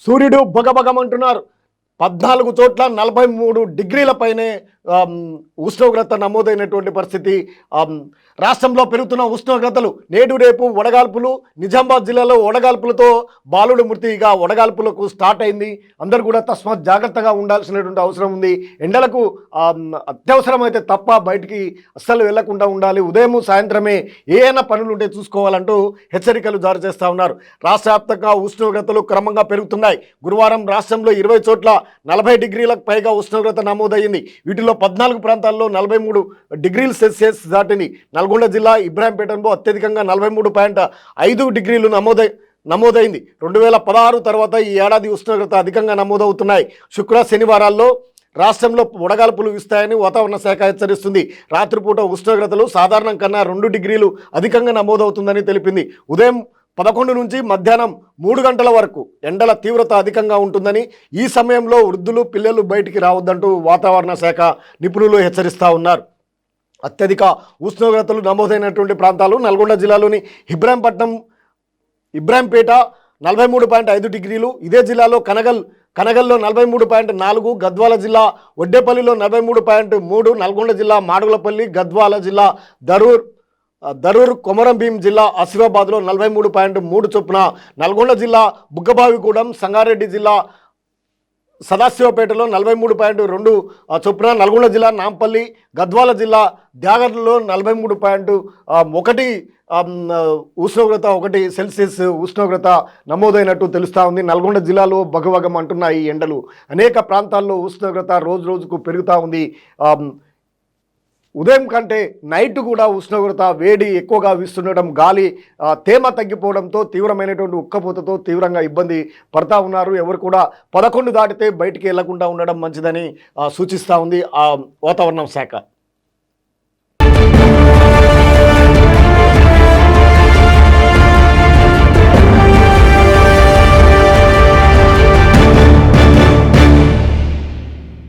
సూర్యుడు భగభగమంటున్నారు. 14 చోట్ల 43 డిగ్రీల పైనే ఉష్ణోగ్రత నమోదైనటువంటి పరిస్థితి. రాష్ట్రంలో పెరుగుతున్న ఉష్ణోగ్రతలు నేడు రేపు వడగాల్పులు. నిజామాబాద్ జిల్లాలో వడగాల్పులతో బాలుడు మృతిగా వడగాల్పులకు స్టార్ట్ అయింది. అందరూ కూడా తస్మాత్ జాగ్రత్తగా ఉండాల్సినటువంటి అవసరం ఉంది. ఎండలకు అత్యవసరమైతే తప్ప బయటికి అస్సలు వెళ్లకుండా ఉండాలి. ఉదయం సాయంత్రమే ఏమైనా పనులు ఉంటే చూసుకోవాలంటూ హెచ్చరికలు జారీ చేస్తూ ఉన్నారు. రాష్ట్ర వ్యాప్తంగా ఉష్ణోగ్రతలు క్రమంగా పెరుగుతున్నాయి. గురువారం రాష్ట్రంలో 20 చోట్ల 40 డిగ్రీలకు పైగా ఉష్ణోగ్రత నమోదయ్యింది. వీటిలో 14 ప్రాంతాల్లో 43 డిగ్రీల సెల్సియస్ దాటింది. నల్గొండ జిల్లా ఇబ్రాహీంపేటలో అత్యధికంగా 43.5 డిగ్రీలు నమోదైంది. 2016 తర్వాత ఈ ఏడాది ఉష్ణోగ్రత అధికంగా నమోదవుతున్నాయి. శుక్ర శనివారాల్లో రాష్ట్రంలో వడగాల్పులు వీస్తాయని వాతావరణ శాఖ హెచ్చరిస్తుంది. రాత్రిపూట ఉష్ణోగ్రతలు సాధారణం కన్నా 2 డిగ్రీలు అధికంగా నమోదవుతుందని తెలిపింది. ఉదయం 11 నుంచి మధ్యాహ్నం 3 గంటల వరకు ఎండల తీవ్రత అధికంగా ఉంటుందని, ఈ సమయంలో వృద్ధులు పిల్లలు బయటికి రావద్దంటూ వాతావరణ శాఖ నిపుణులు హెచ్చరిస్తూ ఉన్నారు. అత్యధిక ఉష్ణోగ్రతలు నమోదైనటువంటి ప్రాంతాలు నల్గొండ జిల్లాలోని ఇబ్రాహీంపేట 43.5 డిగ్రీలు, ఇదే జిల్లాలో కనగల్లో 43.4, గద్వాల జిల్లా ఒడ్డేపల్లిలో 43.3, నల్గొండ జిల్లా మాడుగులపల్లి, గద్వాల జిల్లా దరూర్ కొమరంభీం జిల్లా ఆసిఫాబాద్లో 43.3 చొప్పున, నల్గొండ జిల్లా బుగ్గబావిగూడెం, సంగారెడ్డి జిల్లా సదాశివపేటలో 43.2 చొప్పున, నల్గొండ జిల్లా నాంపల్లి, గద్వాల జిల్లా త్యాగర్లో 43.1 ఉష్ణోగ్రత 1 సెల్సియస్ ఉష్ణోగ్రత నమోదైనట్టు తెలుస్తూ ఉంది. నల్గొండ జిల్లాలో భగభగం అంటున్నాయి ఎండలు. అనేక ప్రాంతాల్లో ఉష్ణోగ్రత రోజు రోజుకు పెరుగుతూ ఉంది. ఉదయం కంటే నైట్ కూడా ఉష్ణోగ్రత వేడి ఎక్కువగా వీస్తుండడం, గాలి తేమ తగ్గిపోవడంతో తీవ్రమైనటువంటి ఉక్కపోతతో తీవ్రంగా ఇబ్బంది పడతా ఉన్నారు. ఎవరు కూడా 11 దాటితే బయటికి వెళ్లకుండా ఉండడం మంచిదని సూచిస్తూ ఉంది వాతావరణ శాఖ.